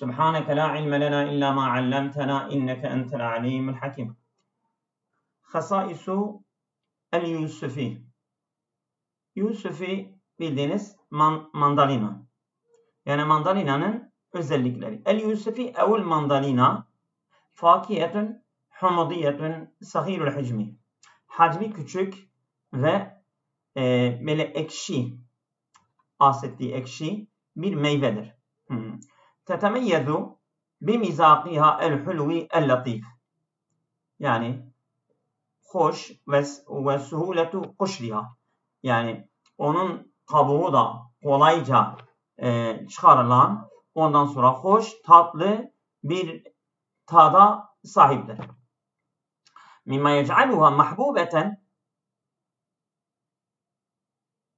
سبحانك لا علم لنا إلا ما علمتنا إنك أنت العليم الحكيم. خصائص el-Yusufi. Yusufi bildiğiniz mandalina. Yani mandalinanın özellikleri. El-Yusufi evvel mandalina fakiyetun humudiyetun sahirul hicmi. Hacmi küçük ve böyle ekşi, asitli ekşi bir meyvedir. Tetemeyyezu bimizakiha el-hulvi el-latif. Yani hoş ve suhuletu kuşriha. Yani onun kabuğu da kolayca çıkarılan, ondan sonra hoş, tatlı bir tada sahiptir. Mimma yec'aluha mahbubeten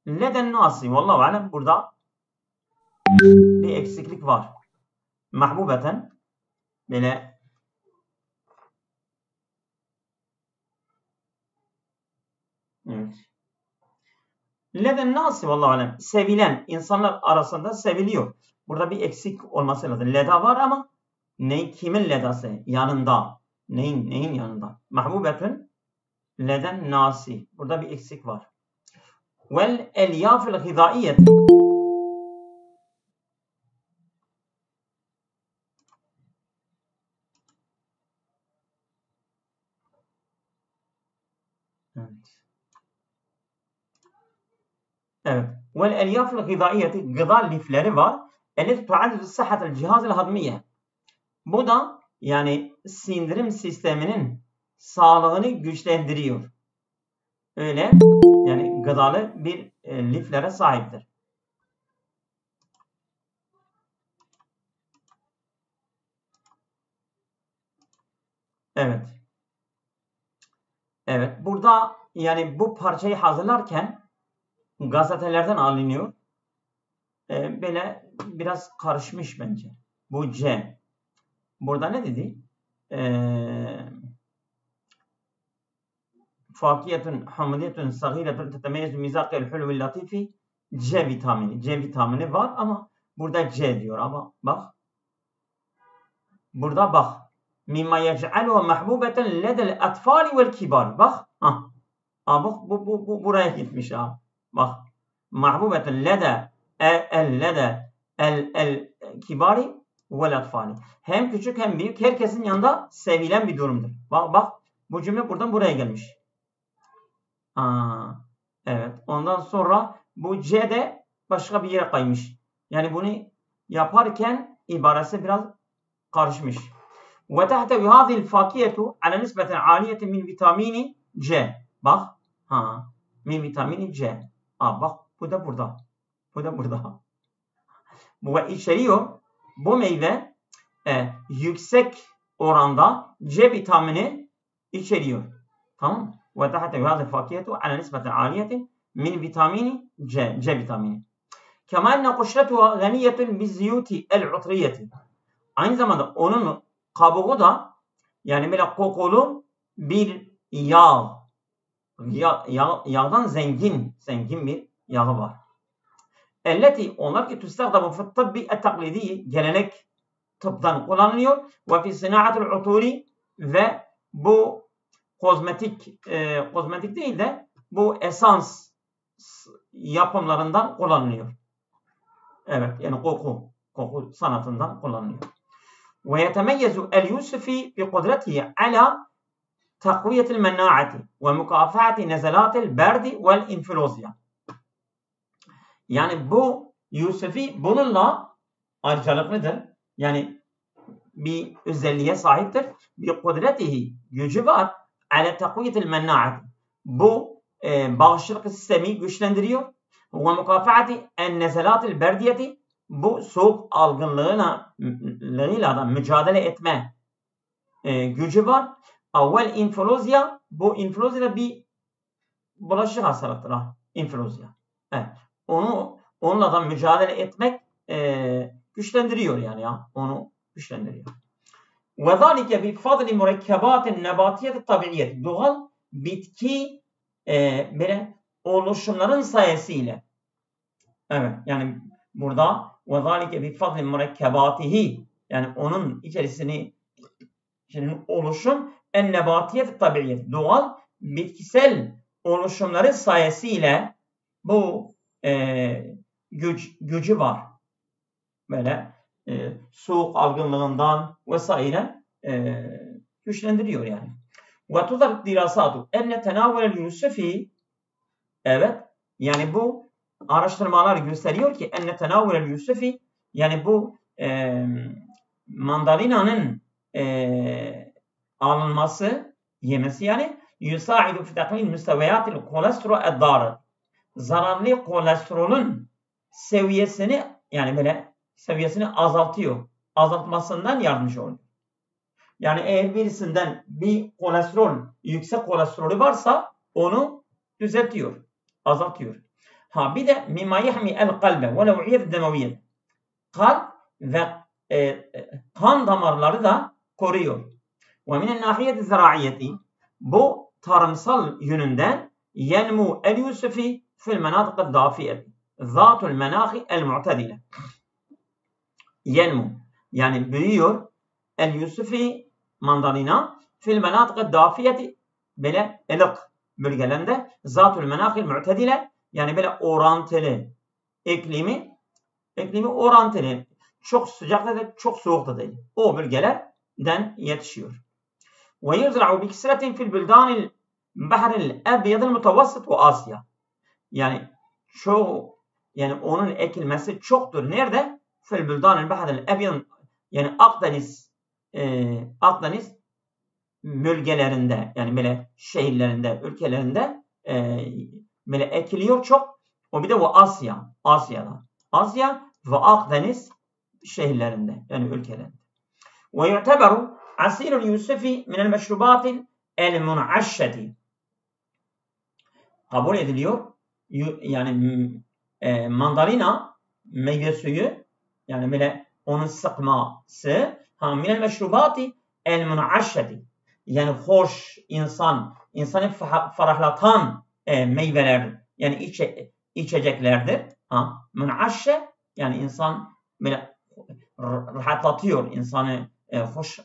leden nasi. Vallahu alem, burada bir eksiklik var. Mahbubeten böyle evet. Leden nasi vallahu alem, sevilen, insanlar arasında seviliyor. Burada bir eksik olması lazım. Leda var ama kimin ledası? Yanında. Neyin yanında? Mahbubetün leden nasi. Burada bir eksik var. Vel elyafil gıdaiyeti. Evet. Vel elyafil gıdaiyeti, gıda lifleri var. Elleti tuaddidu sıhhatel cihazil hadmiye. Bu da yani sindirim sisteminin sağlığını güçlendiriyor. Öyle yani gıdalı bir liflere sahiptir. Evet. Evet. Burada yani bu parçayı hazırlarken gazetelerden alınıyor. Böyle biraz karışmış bence. Bu C. Burada ne dedi? Fakiyetun hamidiyetun sagiretun tetemeyyezu mizakil hulvil latifi. C vitamini. C vitamini var ama burada C diyor ama bak. Burada bak. Mimma yec'aluha mahbubeten ledel atfali vel kibar. Bak. Bak bu buraya gitmiş ha. Bak. Mahbubeten lede el kibari vel atfali. Hem küçük hem büyük, herkesin yanında sevilen bir durumdur. Bak bu cümle buradan buraya gelmiş. Evet. Ondan sonra bu C de başka bir yere kaymış. Yani bunu yaparken ibaresi biraz karışmış. Ve tehtevi hadhihi fakiyetu ala nisbeten aliyetin min vitamini C. Bak. Min vitamini C. Bak bu da burada. Bu da burada. Bu içeriyor. Bu meyve yüksek oranda C vitamini içeriyor. Tamam. Ve tehtevi hadhihi fakiyetu ala nisbeten aliyetin min vitamini C. C vitamini. Kema enne kuşretuha ganiyetun bizziyuti el-utriyeti. Aynı zamanda onun kabuğu da yani böyle kokulu bir yağ. Yağdan zengin bir yağı var. Elleti onlar ki tüstahdamu fi tıbbi et-taklidi, gelenek tıptan kullanılıyor ve fi sinaatül uturi ve bu kozmetik değil de bu esans yapımlarından kullanılıyor. Evet, yani koku sanatından kullanılıyor. Ve yetemeyyezu el-Yusufi bi kudretihi ala takviyetil mennaati ve mukafaati nezalatil berdi vel infilozya. Yani bu Yusufi bununla ayrıcalıklıdır. Yani bir özelliğe sahiptir. Bir kudretihi, gücü var. Ala takviyetil mennaati. Bu bağışıklık sistemi güçlendiriyor. Ve mukafaati en nezalatil berdiyeti. Bu soğuk algınlığıyla da mücadele etme gücü var. Evvel infilozya, bu infilozya da bir bulaşıcı hastalıktır. İnfilozya. Evet. Onunla da mücadele etmek güçlendiriyor yani ya. Onu güçlendiriyor. Ve zalike bi fadli murekkebatin nebatiyet tabiiyet. Doğal bitki böyle oluşumların sayesinde. Evet. Yani burada وَذَٰلِكَ بِفَضْلِ مُرَكَّبَاتِهِ yani onun içerisinin oluşum en-nebatiyet tabiiyet doğal bitkisel oluşumları sayesinde bu gücü var. Böyle soğuk algınlığından vesaire güçlendiriyor yani. وَتُذَرْ dirasatu enne tenavvel Yusufi evet yani bu araştırmalar gösteriyor ki enne tenavvel Yusufi yani bu mandalina'nın alınması yemesi yani yusaidu fi taklil müsteviyatil kolesterol eddar zararlı kolesterolün seviyesini yani böyle seviyesini azaltmasından yardımcı oluyor. Yani eğer birisinden bir yüksek kolesterolü varsa onu düzeltiyor, azaltıyor. Bir de mimma yahmi el kalbe ve lev'iyet demeviyet. Kalp ve kan damarları da koruyor. Ve minen nahiyeti ziraiyeti bu tarımsal yönünden yenmu el yusufi fil menatık dafiyeti zatul menahi el mu'tedile. Yenmu yani büyüyor el yusufi mandalina fil menatık dafiyeti böyle ılık bölgelerinde zatul menahil mu'tedile yani böyle orantılı iklimi orantılı çok sıcakta da çok soğukta değil. O bölgelerden yetişiyor. Ve yuzra'u bi kisratin fil buldanil bahril ebyadil mutavassit ve Asya. Yani yani onun ekilmesi çoktur. Nerede? Fil buldanil bahril ebyad yani Akdeniz bölgelerinde yani böyle şehirlerinde, ülkelerinde böyle ekiliyor çok. O bir de o Asya'da. Asya ve Akdeniz şehirlerinde yani ülkelerinde. Ve yu'teberu asirul yusufi minel meşrubatil el mun'aşşeti. Kabul ediliyor. Yani mandalina meyve suyu yani böyle onun sıkması minel meşrubati el mun'aşşeti. Yani hoş insanı ferahlatan meyveler yani içeceklerdir. Mun'aşşe yani insan böyle rahatlatıyor insanı hoş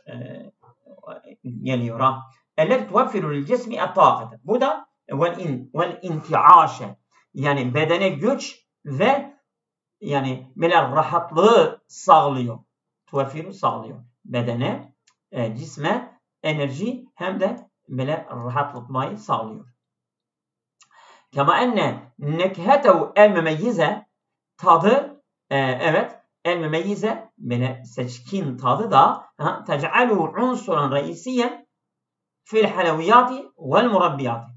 geliyor. Eller tuvaffiru lil cismi et-taqate. Bu da vel intiaşe yani bedene güç ve yani böyle rahatlığı sağlıyor. Tuvaffiru sağlıyor. Bedene, cisme enerji hem de böyle rahatlatmayı sağlıyor. Kema enne nekhetehu el mümeyyize tadı evet el mümeyyize böyle seçkin tadı da tec'aluhu unsuran reisiyen fil halaviyati vel murabbiyati.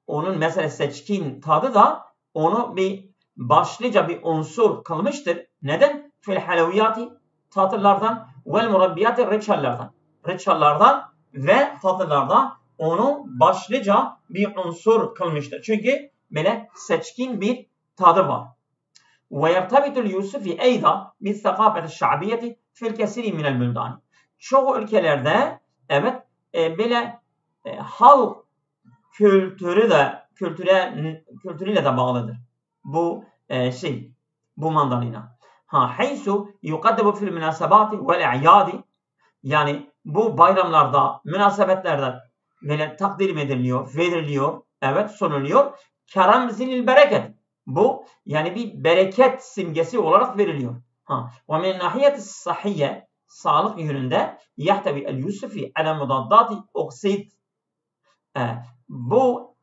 Onun mesela seçkin tadı da onu bir başlıca bir unsur kılmıştır. Neden? Fil halaviyati tatlılardan vel murabbiyati reçellerden ve tatlılarda onu başlıca bir unsur kılmıştır. Çünkü böyle seçkin bir tadı var. Ve yertabitul Yusufi eyda bis sakafeti şa'biyeti fil kesiri minel buldan. Çoğu ülkelerde evet böyle halk kültürüyle de bağlıdır. Bu bu mandalina. Haysu yukaddebu fil münasebati vel i'yadi yani bu bayramlarda, münasebetlerde böyle takdir ediliyor, veriliyor, evet sunuluyor. Keramzilil bereket. Bu yani bir bereket simgesi olarak veriliyor. Ve min nahiyeti sahiyye sağlık yönünde yahtevi el yusufi ala mudaddati oksit. Bu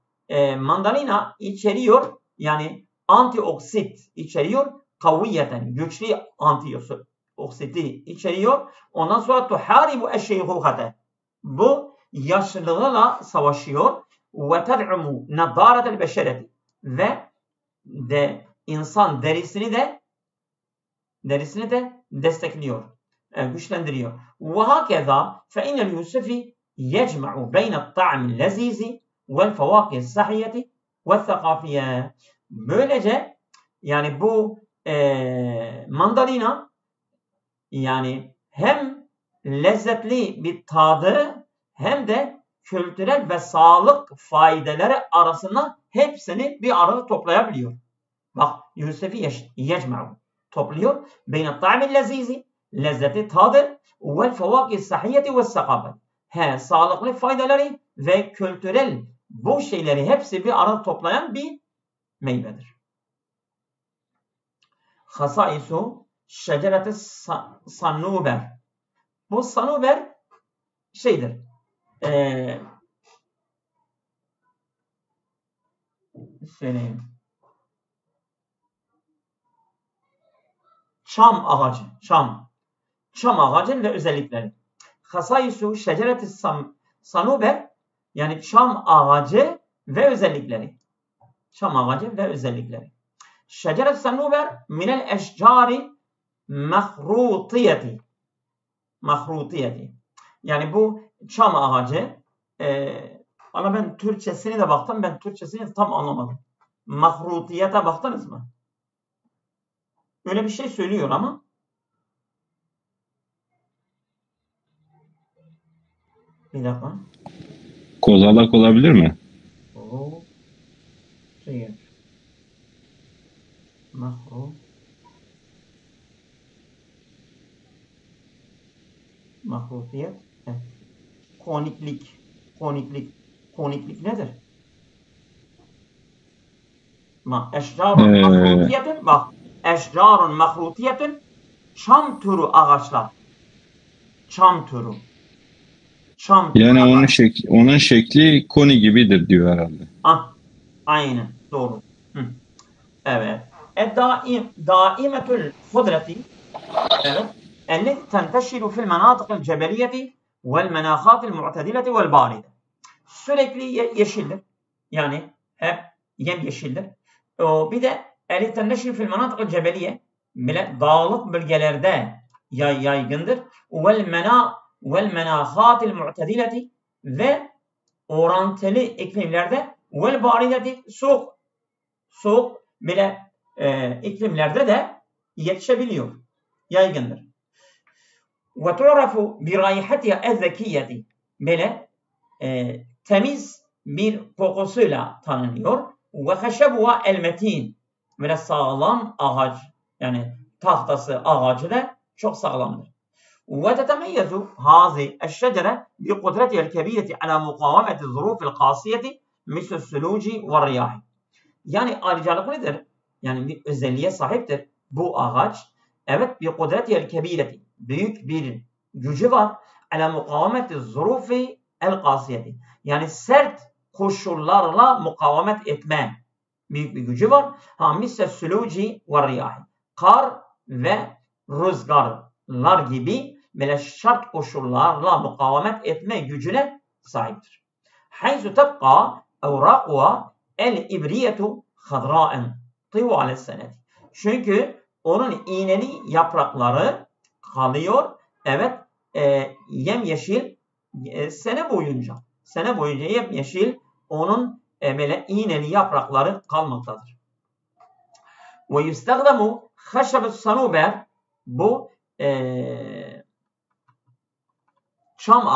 mandalina içeriyor yani antioksit içeriyor. Kaviyeten güçlü antioksiti içeriyor. Ondan sonra tuharibu eşşeyhuhate. Bu yaşlılığıyla savaşıyor. Ve ted'umu nadaratel beşereti. Ve de insan derisini de destekliyor. Güçlendiriyor. Ve hakeza fe innel yusufi yecma'u beyne't ta'mil lezizi vel fevâkih sahiyeti ve thakâfiye. Böylece yani bu mandalina yani hem lezzetli bir tadı hem de kültürel ve sağlık faydeleri arasında hepsini bir arada toplayabiliyor. Bak Yusefi yecma'u topluyor. Beyne ta'mil lezizi lezzeti tadı ve fevâki sahiyeti ve sakafet. Sağlıklı faydaları ve kültürel bu şeyleri hepsi bir arada toplayan bir meyvedir. Hasaisu şecereti sannuber. Bu sannuber şeydir. Söyleyeyim. Çam ağacı. Çam ağacı ve özellikleri. Hasaisu şecereti sannuber yani çam ağacı ve özellikleri. Çam ağacı ve özellikleri. Şeceret sannuber minel eşcari mahrutiyeti. Mahrutiyeti. Yani bu çam ağacı ama ben Türkçesini de baktım. Ben Türkçesini tam anlamadım. Mahrutiyete baktınız mı? Öyle bir şey söylüyor ama. Bir dakika. Kozalak olabilir mi? Mahrutiyet. Koniklik. Koniklik nedir? Eşcarun mahrutiyetun. Bak. Eşcarun mahrutiyetun. Çam türü ağaçlar. Çam türü. Yani onun şekli koni gibidir diyor herhalde. Aynen. Doğru. Evet. Daimetül hudreti. Evet. التي تنتشر في المناطق الجبلية والمناخات المعتدلة والباردة. Sürekli yeşildir. Yani hep yemyeşildir. Bir de التي تنتشر في المناطق الجبلية dağlık bölgelerde yaygındır. والمناخات المعتدلة ve orantılı iklimlerde والباردة soğuk bile iklimlerde de yetişebiliyor. Yaygındır. وَتُعْرَفُ بِرَيْحَتِهَا اَذَّكِيَّةِ böyle temiz bir kokusuyla tanınıyor. وَخَشَبُهَا الْمَتِينَ böyle sağlam ağaç yani tahtası ağacı da çok sağlamdır. وَتَتَمَيَّزُ هَذِهِ الشَّجَرَةِ بِقُدْرَتِهَا الْكَبِيرَةِ عَلَى مُقَاوَمَةِ الظُّرُوفِ الْقَاسِيَةِ مِثْلُ الثُّلُوجِ وَالرِّيَاحِ yani ayrıcalıklıdır. Yani bir özelliğe sahiptir bu ağaç. Evet bir kudretiyel kebireti. Büyük bir gücü var. Ala mukavemeti zurufi el kasiyeti. Yani sert koşullarla mukavemet etme büyük bir gücü var. Misle suluci ve riyahi. Kar ve rüzgarlar gibi böyle şart koşullarla mukavemet etme gücüne sahiptir. Hayzu tebqa evraquha el ibriyetu hadra'en tivale seneti. Çünkü onun iğneli yaprakları kalıyor. Evet, yemyeşil sene boyunca yemyeşil onun böyle iğneli yaprakları kalmaktadır. Ve yustagdamu haşabus sanuber bu çam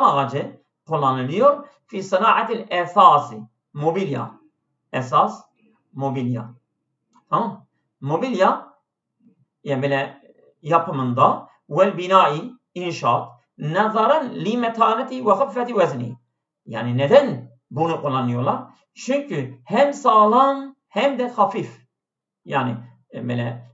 ağacı kullanılıyor. Fi sanaatil esasi mobilya. Esas mobilya. Tamam. Mobilya yani böyle yapımında vel binai inşaat nazaran li metaneti ve hafifeti vezni. Yani neden bunu kullanıyorlar? Çünkü hem sağlam hem de hafif. Yani böyle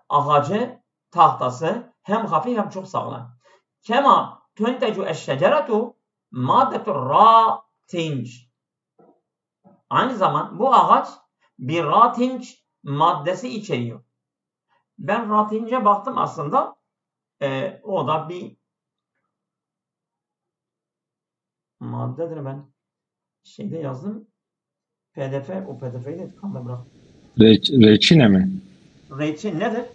ağacı tahtası hem hafif hem çok sağlam. Kema tuntecu eşşeceretu maddetur ratinç. Aynı zaman bu ağaç bir ratinç maddesi içeriyor. Ben ratince baktım aslında. O da bir maddedir. Ben şeyde yazdım. PDF, o PDF'yi de ekranda bıraktım. Reçine mi? Reçin nedir?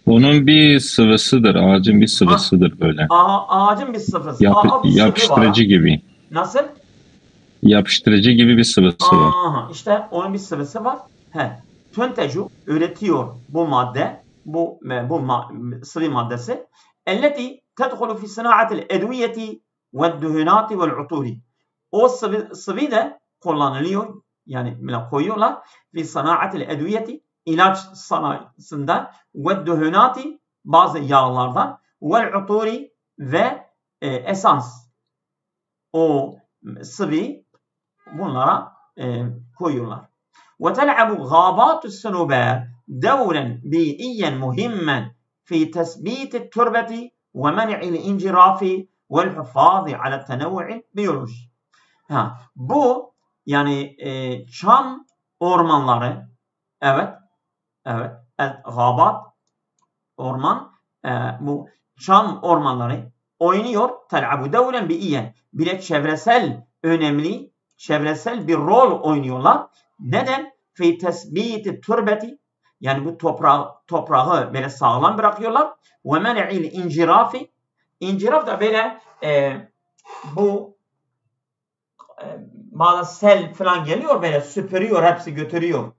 Onun bir sıvısıdır. Ağacın bir sıvısıdır böyle. Ağacın bir sıvısı. Yapıştırıcı gibi. Nasıl? Yapıştırıcı gibi bir sıvısı var. İşte onun bir sıvısı var. Töntecu üretiyor bu madde. Bu sıvı maddesi. Elleti tedhulu fi sanaatil edviyeti ve duhunati vel uturi. O sıvı da kullanılıyor yani koyuyorlar. Fi sanaatil edviyeti, ilaç sanayisinde, ve duhunati, bazı yağlardan, vel uturi ve esans, o sıvı, bunlara koyuyorlar. Ve tel'abu gâbâtus sunubâr devren bi'iyyen muhimmen fi tesbîti turbeti ve men'il incirafi vel hufâzi ala tenevvu'il biyoloji. Bu yani çam ormanları, evet, gâbât, orman, bu çam ormanları oynuyor. Tel'abu devren bi'iyyen, bile çevresel önemli, çevresel bir rol oynuyorlar. Neden? Fi tesbiti turbeti, yani bu toprağı böyle sağlam bırakıyorlar. Ve men'il incirafi, inciraf da böyle bu bazı sel falan geliyor, böyle süpürüyor, hepsi götürüyor.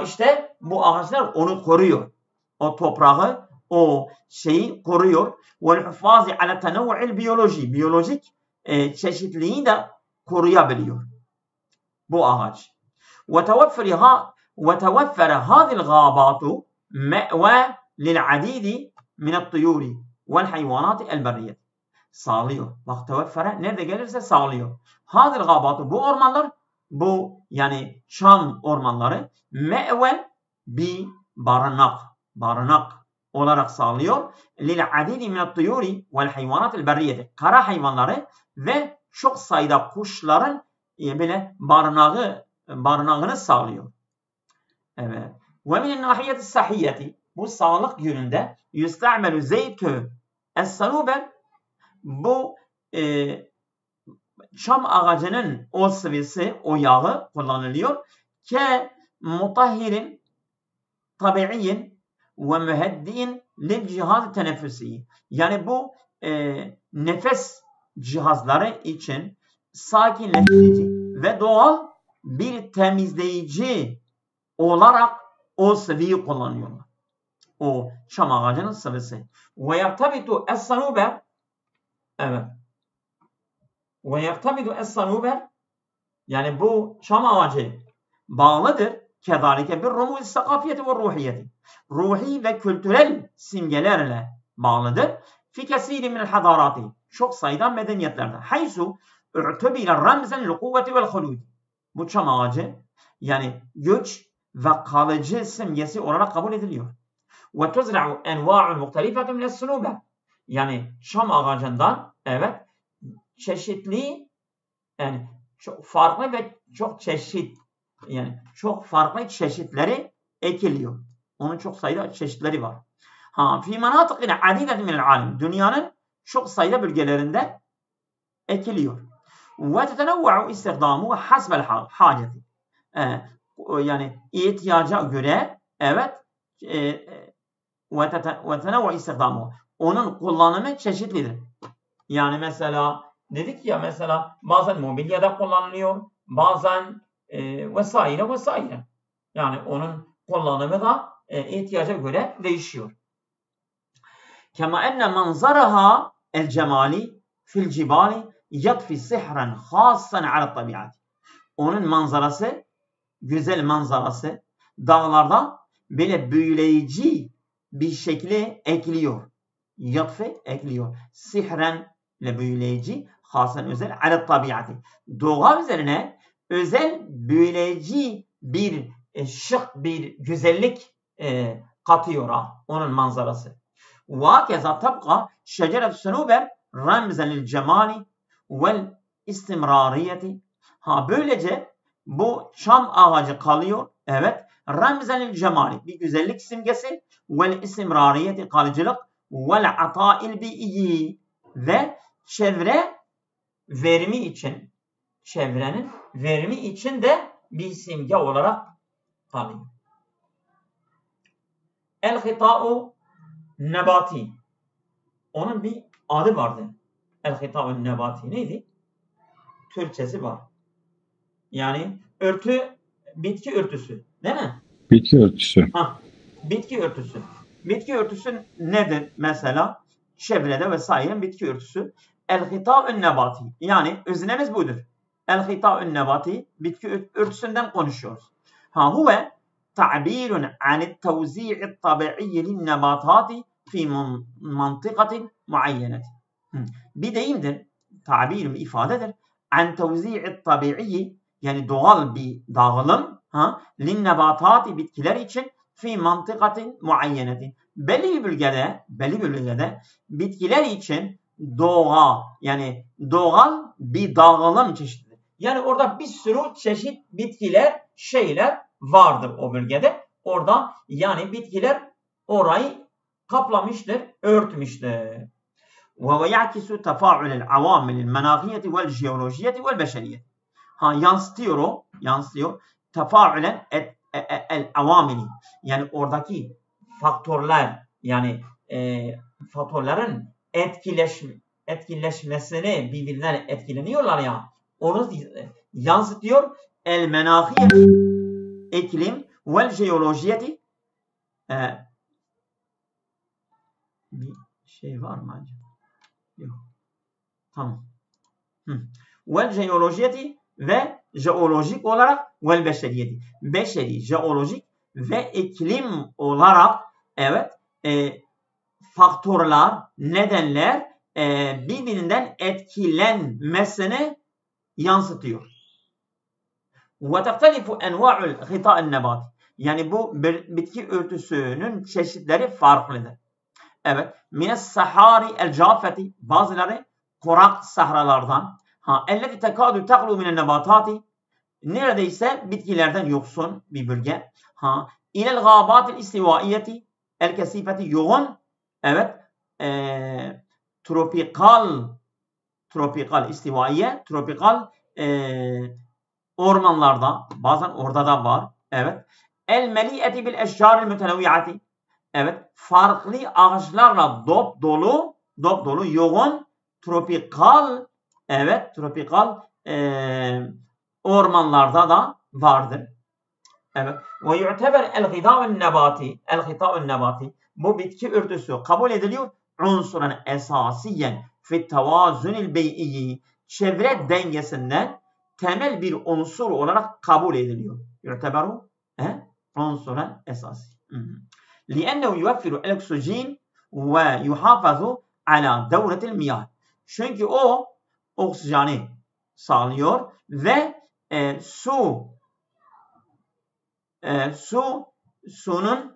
İşte bu ağaçlar onu koruyor. O toprağı, o şeyi koruyor. Ve hufazi ala tenevvu'il biyoloji, biyolojik çeşitliliği de koruyabiliyor bu ağaç. وتوفر هذه الغابات مأوى للعديد من الطيور والحيوانات البرية. Sağlıyor. Bak teveffere nerede gelirse sağlıyor. Hadil gâbâtu, bu ormanlar, bu yani çam ormanları, me've, bir barınak olarak sağlıyor. Lil adidi minat tuyuri vel hayvanatil berriyeti, kara hayvanları ve çok sayıda kuşların böyle barınağını sağlıyor. Evet. Ve minin nahiyeti sahiyeti, bu sağlık yönünde yüste'melu zeytü es-sanuber, bu çam ağacının o sıvısı, o yağı kullanılıyor. Ke mutahhirin tabiiyin ve müheddiin lil cihaz teneffüsi, yani bu nefes cihazları için sakinleştirici ve doğal bir temizleyici olarak o sıvıyı kullanıyorlar. O çam ağacının sıvısı. Ve yertabitu es-sanuber, evet. Ve yertabitu es-sanuber, yani bu çam ağacı bağlıdır. Kedalike bir rumuz sakafiyeti ve ruhiyeti, ruhi ve kültürel simgelerle bağlıdır. Fi kesiri minel hadarati, çok sayıda medeniyetlerde. Haysu ü'tübile ramzen li kuvveti vel hulud, bu çam ağacı yani güç ve kalıcı simgesi olarak kabul ediliyor. Ve tuzra'u enva'un muhtelifetun minel sunuber, yani çam ağacından, evet, çeşitli, yani çok farklı ve çok çeşit, yani çok farklı çeşitleri ekiliyor. Onun çok sayıda çeşitleri var. Fi manatiqin adidetin minel alim, dünyanın çok sayıda bölgelerinde ekiliyor. Ve tetenevva'u istihdâmu hasbel haceti, yani ihtiyaca göre, evet, ve tetenevva'u istihdâmu, onun kullanımı çeşitlidir. Yani mesela dedik ya, mesela bazen mobilyada kullanılıyor, bazen vesaire. Yani onun kullanımı da ihtiyaca göre değişiyor. Kema enne manzaraha el cemali fil cibali yatfi sihran khassan ala tabiat. Onun manzarası, güzel manzarası dağlarda böyle büyüleyici bir şekilde ekliyor. Yatfi ekliyor. Sihren ile büyüleyici, hasen özel ala tabiati. Doğa üzerine özel büyüleyici bir şık, bir güzellik katıyor onun manzarası. Ve keza tabqa şeceret sunuber ramzen lil cemali vel istimrariyeti. Böylece bu çam ağacı kalıyor, evet, ramzen lil cemali, bir güzellik simgesi, vel istimrariyeti, kalıcılık, vel ata'il bi'iyyi, ve çevre verimi için, çevrenin verimi için de bir simge olarak kalıyor. El-hita'u nebati, onun bir adı vardı. El-hita'u nebati neydi? Türkçesi var. Yani örtü, bitki örtüsü, değil mi? Bitki örtüsü. Bitki örtüsü. Bitki örtüsü nedir mesela? Çevrede vesaire bitki örtüsü. El-hita'u nebati, yani öznemiz budur. el-hita'un nebati, bitki örtüsünden konuşuyoruz. Huve ta'birun anit tevzi'i tabi'i lin-nebatati fi mantıkatin muayyeneti. Bir deyimdir, tabir bir ifadedir. An tevzi'i tabi'i, yani doğal bir dağılım, lin-nebatati, bitkiler için fi mantıkatin muayyeneti. Belli bir bölgede bitkiler için yani doğal bir dağılım çeşididir. Yani orada bir sürü çeşit bitkiler, şeyler vardır o bölgede. Orada yani bitkiler orayı kaplamıştır, örtmüştür. Ve ya'kisu tefa'ulel avamilil menâhiyeti vel jeolojiyeti vel beşeriyeti. Yansıtıyor tefa'ulen el avamili, yani oradaki faktörler, yani faktörlerin etkileşmesini, birbirinden etkileniyorlar ya, onu yansıtıyor. El menahiyet, iklim, vel jeolojiyeti, bir şey var mı acaba? Yok. Tamam. Vel jeolojiyeti ve jeolojik olarak vel beşeriyeti. Beşeri, jeolojik ve iklim olarak, evet, faktörler, nedenler birbirinden etkilenmesini yansıtıyor. Ve tehtelifu enva'ul hita'en nebat. Yani bu bitki örtüsünün çeşitleri farklıdır. Evet. Mines sahari el cafeti, bazıları kurak sahralardan. Elleti tekadu teklu minen nebatati, neredeyse bitkilerden yoksun bir bölge. İlel gâbâtil istivaiyeti el kesifeti, yoğun, evet, tropikal istivaiye, tropikal ormanlarda, bazen orada da var. Evet. El meli'eti bil eşcaril mütenevvi'ati, evet, farklı ağaçlarla dop dolu, yoğun, tropikal, evet, ormanlarda da vardır. Evet. Ve yu'teber el-gıdâ'un nebati, bu bitki örtüsü kabul ediliyor unsuran esasiyen fit tevazunil bey'i, çevre dengesinden temel bir unsur olarak kabul ediliyor. Yu'teberu unsuran esasi. لأنه يوفر الأكسجين ويحافظ على دورة المياه. Çünkü o oksijeni sağlıyor ve sunun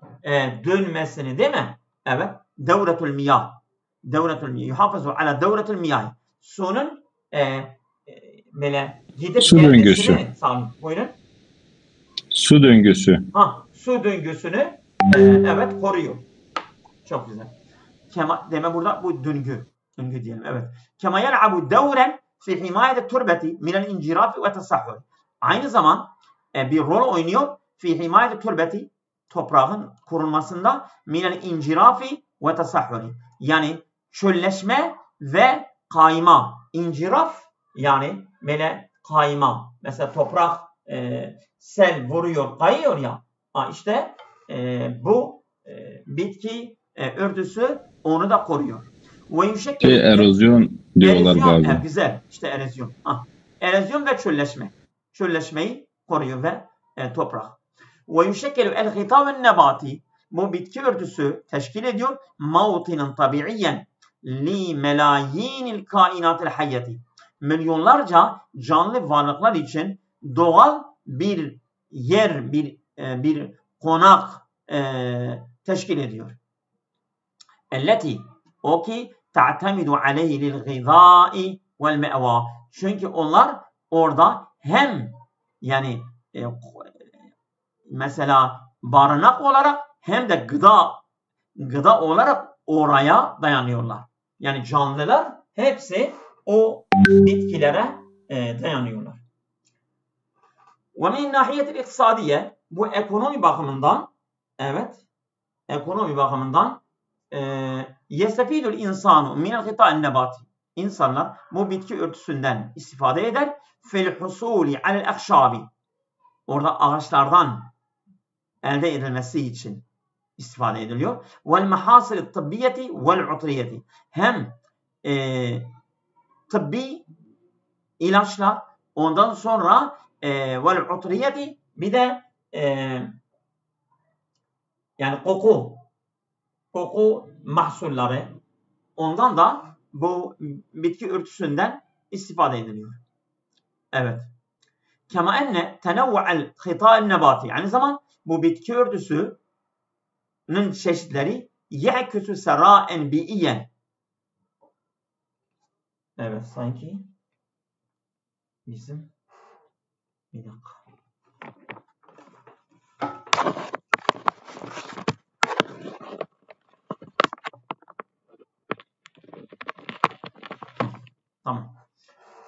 dönmesini, değil mi? Evet. Devretul miyah. Yuhafazu ala devretul miyah. Sunun böyle gidip su döngüsü. Sağlıyor. Buyurun. Su döngüsü. Su döngüsünü evet, koruyor. Çok güzel. Deme burada bu döngü diyelim. Evet. Kema yel'abu devren fi himayet turbeti minel incirafi ve tasahhur. Aynı zaman bir rol oynuyor fi himayet turbeti, toprağın korunmasında, minel incirafi ve tasahhuri, yani çölleşme ve kayma. İnciraf yani böyle kayma. Mesela toprak sel vuruyor, kayıyor ya. İşte bu bitki örtüsü onu da koruyor. Erozyon diyorlar galiba. Güzel. İşte erozyon. Erozyon ve çölleşme. Çölleşmeyi koruyor ve toprak. Ve yüşekkelu el-hitâven nebati, bu bitki örtüsü teşkil ediyor mavtinin tabiiyen li melayinil kainatil hayyati, milyonlarca canlı varlıklar için doğal bir yer, bir konak teşkil ediyor. Elleti, o ki ta'temidu aleyhi lil gıdâi vel me'vâ. Çünkü onlar orada hem yani mesela barınak olarak hem de gıda olarak oraya dayanıyorlar. Yani canlılar hepsi o bitkilere dayanıyorlar. Ve min nahiyetil iktisadiye, bu ekonomi bakımından, evet, ekonomi bakımından yestefidul insanu minel hita'en nebati, insanlar bu bitki örtüsünden istifade eder. Fil husuli alel akşabi, orada ağaçlardan elde edilmesi için istifade ediliyor. Vel mahasil tıbbiyeti vel utriyeti, hem tıbbi ilaçlar Ondan sonra vel utriyeti bir de yani koku mahsulları, ondan da bu bitki örtüsünden istifade ediliyor. Evet. Kema enne tenevvu'el hita'en nebati. Aynı zaman bu bitki örtüsünün çeşitleri ye'küsü serâen bi'iyen. Evet, sanki bizim bir dakika. Tamam.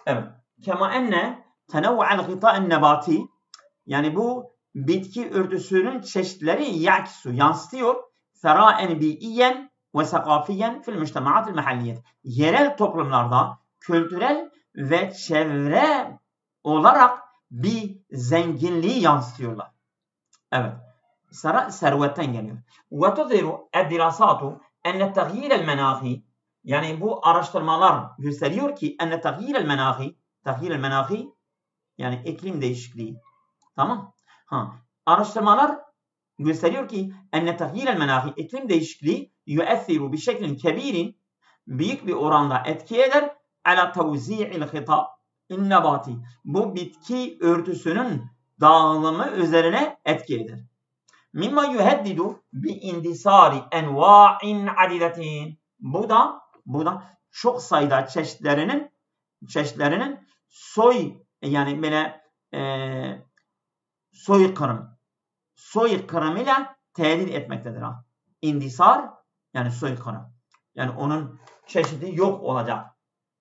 Evet. Kema enne tenevvu'el hita'en nebati. Yani bu bitki örtüsünün çeşitleri yaksu, yansıtıyor. Serâen bi'iyen ve sekafiyen fil müştemaatil mahalliyet. Yerel toplumlarda kültürel ve çevre olarak bir zenginliği yansıtıyorlar. Evet. Servetten geliyor. Ve tuziru eddirasatu enne taghyirel menahi. Yani bu araştırmalar gösteriyor ki enne taghyirel menahi yani iklim değişikliği. Tamam. Araştırmalar gösteriyor ki enne taghyirel menahi, iklim değişikliği yu'essiru bi şeklin kebirin, büyük bir oranda etki eder ala tevzi'il hita'in nebati. Bu bitki örtüsünün dağılımı üzerine etki eder. Mimma yuheddidu bi indisari enva'in adidatin. Bu da çok sayıda çeşitlerinin yani böyle soykırımıyla tehdit etmektedir. İndisar yani soykırım. Yani onun çeşidi yok olacak.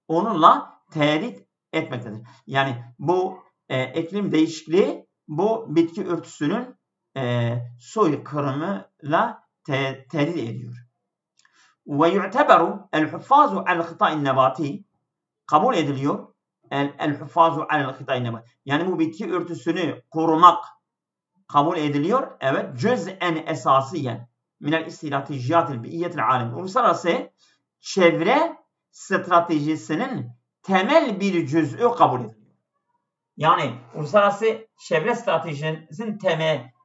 Onunla tehdit etmektedir. Yani bu iklim değişikliği bu bitki örtüsünün soykırımıyla tehdit ediyor. Ve yu'teberu el-huffazu el-hita'in nebati, kabul ediliyor el-huffazu el-hita'in nebati. Yani bu bitki örtüsünü korumak kabul ediliyor. Evet. Cüz'en esasiyen minel istiratejiyyatil biyyetil alem. Uluslararası çevre stratejisinin temel bir cüz'ü kabul ediliyor. Yani uluslararası çevre stratejisinin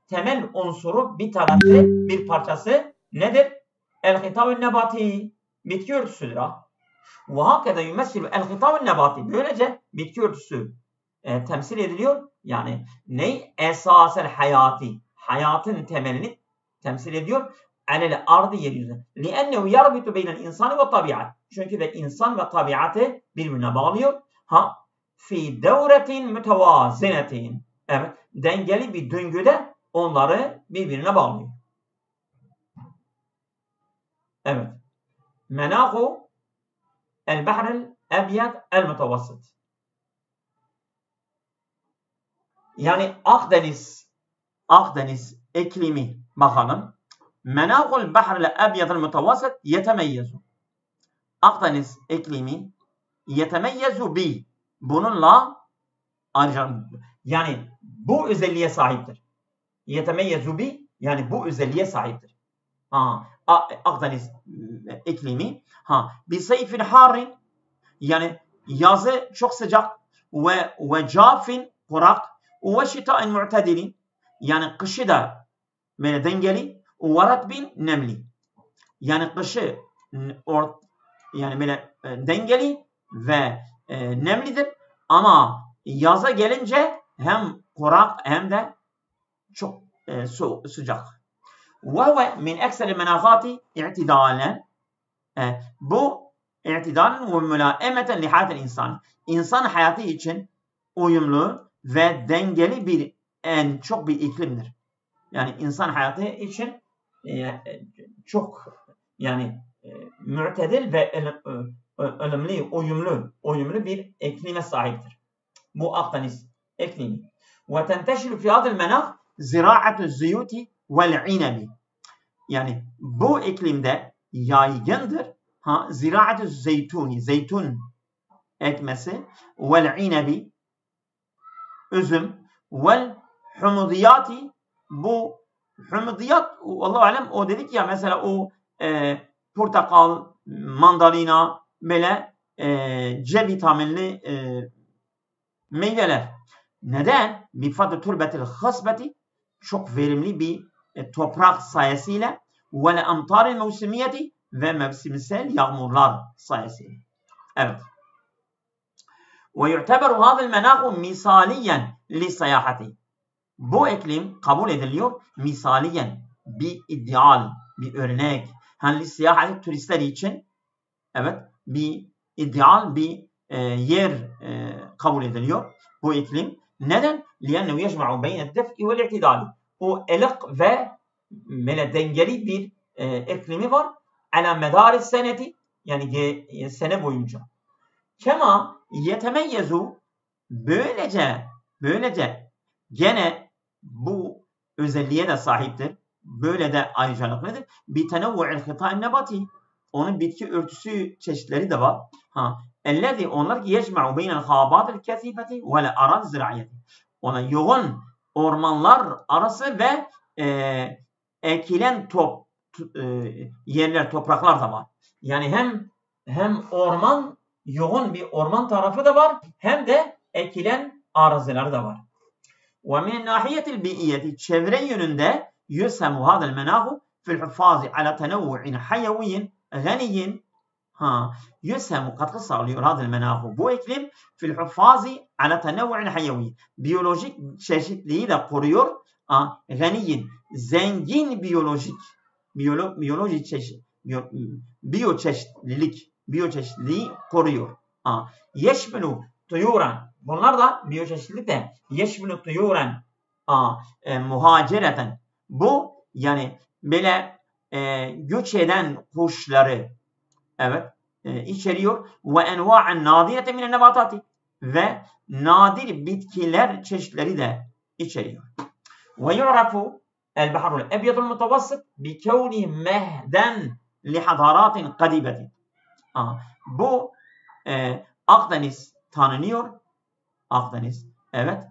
temel unsuru bir tanesi, bir parçası nedir? El-hitâvün nebati. Bitki örtüsüdür. Ve hakeza yumessilu el-hitâvün nebati. Böylece bitki örtüsü temsil ediliyor. Yani ne? Esasel hayati. Hayatın temelini temsil ediyor. Alel ardı yeryüzünde. Liennehu yarbitu beynel insanı ve tabiat. Çünkü de insan ve tabiatı birbirine bağlıyor. Fi devretin mütevazinetin. Evet. Dengeli bir döngüde onları birbirine bağlıyor. Evet. Menahu el-bahrel ebyad el-mutavassit. Yani Akdeniz iklimi bakalım. Menâhul bahrel ebyadil mutavassit yetemeyyezu. Akdeniz iklimi yetemeyyezu bi. Bununla ayrıca yani bu özelliğe sahiptir. Yetemeyyezu bi yani bu özelliğe sahiptir. Akdeniz iklimi bir sayfin harin yani yazı çok sıcak ve cafin kurak ve şita'in mu'tedilin yani kışı da böyle dengeli ve ratbin nemli yani kışı yani böyle dengeli ve nemlidir ama yaza gelince hem kurak hem de çok sıcak. Ve min ekseri menagati i'tidalen. Bu i'tidalen ve mülaemeten li hayatil insan. İnsan hayatı için uyumlu ve dengeli çok bir iklimdir. Yani insan hayatı için çok yani mü'tedil ve uyumlu bir iklime sahiptir. Bu Akdeniz iklimi. Ve tenteşiru fi hadil menah ziraatü ziyuti vel inabi. Yani bu iklimde yaygındır ziraatü zeytuni, zeytun ekmesi vel inabi, üzüm vel humudiyati. Bu humudiyat Allahu alem o dedik ya mesela o portakal, mandalina böyle C vitaminli meyveler. Neden? Bifadü turbetil hasbeti, çok verimli bir toprak sayesinde ve le amtaril mevsimiyeti ve mevsimsel yağmurlar sayesinde. Evet. Ve yu'teberu hadil menahu misaliyen li seyahati. Bu iklim kabul ediliyor misaliyen, bir ideal, bir örnek. Hani seyahati turistler için, evet, bir ideal, bir yer kabul ediliyor bu iklim. Neden? لِيَنَّهُ يَجْمَعُ بَيْنَ الدَّفْءِ وَالْاِعْتِدَالِ. O elik ve dengeli bir iklimi var. عَلَى مَدَارِ السَّنَةِ, yani sene boyunca. Kema yetemeyyezu, böylece gene bu özelliğe de sahiptir. Böyle de ayrıcalıklıdır. بِتَنَوُّعِ الْخِطَاءِ النَّبَاتِ. Onun bitki örtüsü çeşitleri de var. Ellezî, onlar ki yecma'u beynel hâbâtil kesîfeti ve le arad ziraiyeti. Ona yoğun ormanlar arası ve ekilen yerler, topraklar da var. Yani hem orman, yoğun bir orman tarafı da var, hem de ekilen araziler de var. Ve min nahiyetil bi'iyyeti, çevre yönünde yusemu hadal menahu fil hufazi ala tenevvu'in hayeviyyin ganiyyin. Yusemu, katkı sağlıyor hadal menahu, bu iklim fil hufazi ala tenevvu'in hayeviyyin, biyolojik çeşitliliği de koruyor. Ganiyyin, zengin biyoçeşitliliği koruyor. Yeşminu tuyuran, bunlar da biyoçeşitlilik de yeşminu tuyuran muhacereten, bu yani böyle göç eden kuşları, evet, içeriyor. Ve enva'en nadirete minen nebatati, ve nadir bitkiler çeşitleri de içeriyor. Ve yu'rafu el-bahrul ebyadul mutavassit bi kevni mehden li hadaratin kadibeti. Bu Akdeniz tanınıyor. Akdeniz, evet.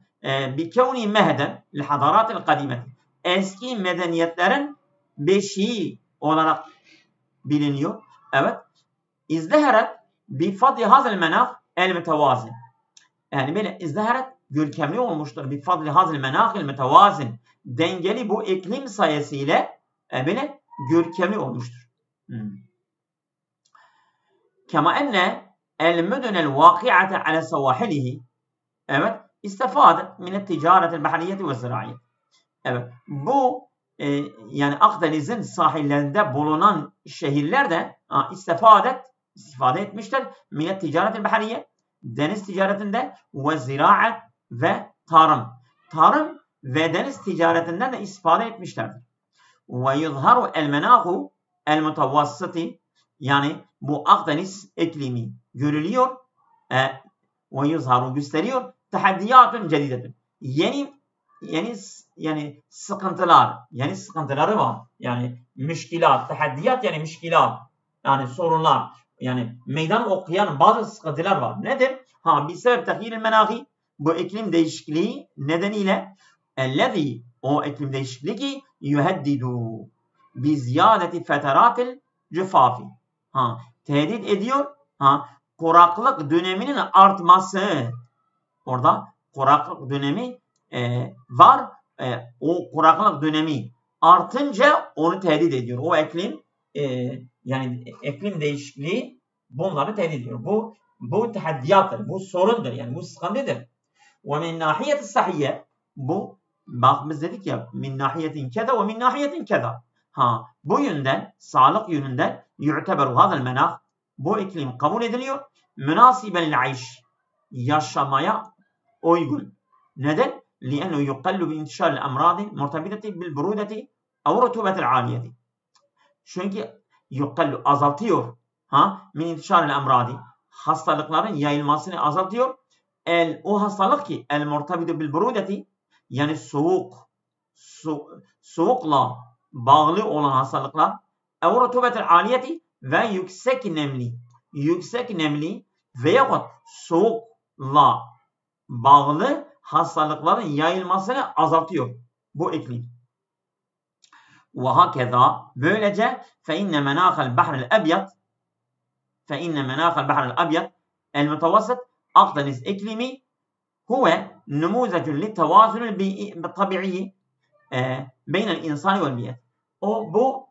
Bi kevni mehden li hadaratil kadibeti. Eski medeniyetlerin beşiği olarak biliniyor. Evet. İzdeheret bi fadli hazil menah el mütevazin. Yani böyle izdeharet, görkemli olmuştur. Bi fadli hazil menah el mütevazin. Dengeli bu iklim sayesinde böyle görkemli olmuştur. Kema enne el müdünel vaki'ate ala savahilihi, evet, istifadet min ticaretil bahriyeti ve ziraiyet. Evet, bu yani Akdeniz'in sahillerinde bulunan şehirler de istifade etmişler. Min ticaretil bahriye, deniz ticaretinde, ve ziraat ve tarım ve deniz ticaretinden de istifade etmişlerdir. Ve yuzharu el menahu el mutavassiti, yani bu Akdeniz iklimi görülüyor ve yuzharu, gösteriyor, tahaddiyatun cedidetun, yani sıkıntıları var. Yani müşkilat, tahaddiyat yani müşkilat, yani sorunlar, yani meydan okuyan bazı sıkıntılar var. Nedir? Bir sebep tehiril menahi, bu iklim değişikliği nedeniyle, ellezî, o iklim değişikliği ki yuheddidu bi ziyadeti feteratil cüfafi, tehdit ediyor kuraklık döneminin artması. Orada kuraklık dönemi var. O kuraklık dönemi artınca onu tehdit ediyor. O iklim, yani iklim değişikliği bunları tehdit ediyor. Bu tehaddiyattır. Bu sorundur. Yani bu sıkıntıdır. Ve min nahiyeti sahiyye, bu bak biz dedik ya, min nahiyetin keda ve min nahiyetin keda. Bu yönden, sağlık yönünden yu'teberu hadal menah, bu iklim kabul ediliyor. Münasiben aiş, yaşamaya uygun. Neden? لأنه يقل بانتشار الأمراض مرتبطة بالبرودة أو رطوبة العالية. Çünkü yuqallu, azaltıyor. Min intişaril emradi, hastalıkların yayılmasını azaltıyor. O hastalık ki el murtabitu bil burudeti, yani soğukla bağlı olan hastalıklar, ev rutubetil aliyeti, ve yüksek nemli veyahut soğukla bağlı hastalıkların yayılmasını azaltıyor bu iklim. Ve hakeza, böylece فإن مناخ البحر الأبيض المتوسط, Akdeniz iklimi, هو نموذج للتوازن الطبيعي بين الإنسان والبيئة. Bu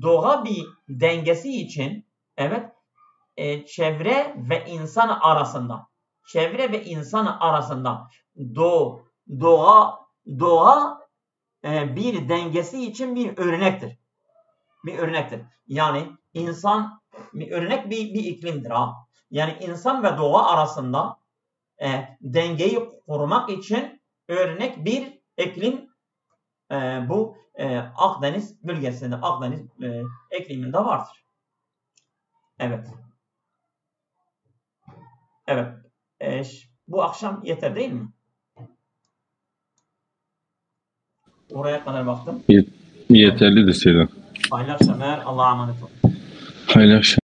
doğa bir dengesi için, evet, çevre ve insan arasında doğa bir dengesi için bir örnektir. Yani insan bir örnek bir iklimdir ha. Yani insan ve doğa arasında dengeyi korumak için örnek bir iklim bu Akdeniz bölgesinde, Akdeniz ikliminde vardır. Evet. Evet. Bu akşam yeter değil mi? Oraya kadar baktım. Yeterli deseydin. Hayırlı akşamlar. Allah'a emanet olun. Hayırlı akşamlar.